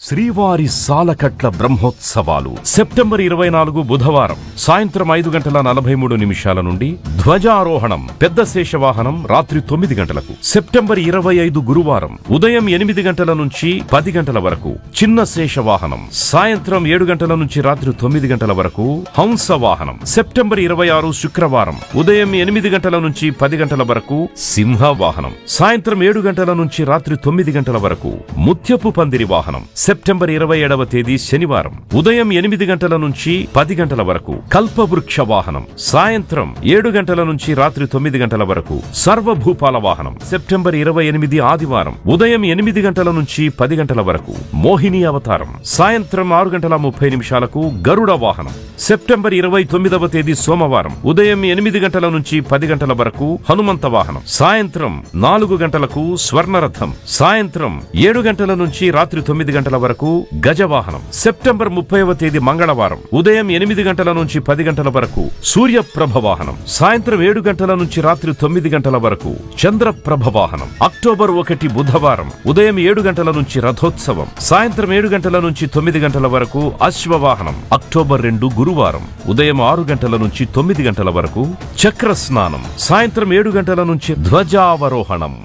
శ్రీవారి సాలకట్ల బ్రహ్మోత్సవాలు సెప్టెంబర్ 24 బుధవారం సాయంత్రం 5:43 నుండి ధ్వజారోహణం పెద్ద శేషవాహనం రాత్రి 9 గంటలకు. సెప్టెంబర్ 25 గురువారం ఉదయం 8 గంటల నుంచి 10 గంటల వరకు చిన్న శేషవాహనం, సాయంత్రం 7 గంటల నుంచి రాత్రి 9 గంటల వరకు హంస వాహనం. సెప్టెంబర్ 26 శుక్రవారం ఉదయం 8 గంటల నుంచి 10 గంటల వరకు సింహ వాహనం, సాయంత్రం 7 గంటల నుంచి రాత్రి 9 గంటల వరకు ముత్యపు పందిరి వాహనం. సెప్టెంబర్ 27వ తేదీ శనివారం ఉదయం 8 గంటల నుంచి 10 గంటల వరకు కల్పవృక్ష వాహనం, సాయంత్రం 7 గంటల నుంచి రాత్రి 9 గంటల వరకు సర్వభూపాల వాహనం. సెప్టెంబర్ 28 ఆదివారం ఉదయం 8 గంటల నుంచి 10 గంటల వరకు మోహిని అవతారం, సాయంత్రం 6:30 గరుడ వాహనం. సెప్టెంబర్ 29వ తేదీ సోమవారం ఉదయం 8 గంటల నుంచి 10 గంటల వరకు హనుమంత వాహనం, సాయంత్రం 4 గంటలకు స్వర్ణరథం, సాయంత్రం 7 గంటల నుంచి రాత్రి 9 గంటల వరకు గజవాహనం. సెప్టెంబర్ 30వ తేదీ మంగళవారం ఉదయం 8 గంటల నుంచి 10 గంటల వరకు సూర్యప్రభ వాహనం, సాయంత్రం 7 గంటల నుంచి రాత్రి 9 గంటల వరకు చంద్రప్రభ వాహనం. అక్టోబర్ 1 బుధవారం ఉదయం 7 గంటల నుంచి రథోత్సవం, సాయంత్రం 7 గంటల నుంచి 9 గంటల వరకు అశ్వవాహనం. అక్టోబర్ 2 గురువారం ఉదయం 6 గంటల నుంచి 9 గంటల వరకు చక్ర స్నానం, సాయంత్రం 7 గంటల నుంచి ధ్వజావరోహణం.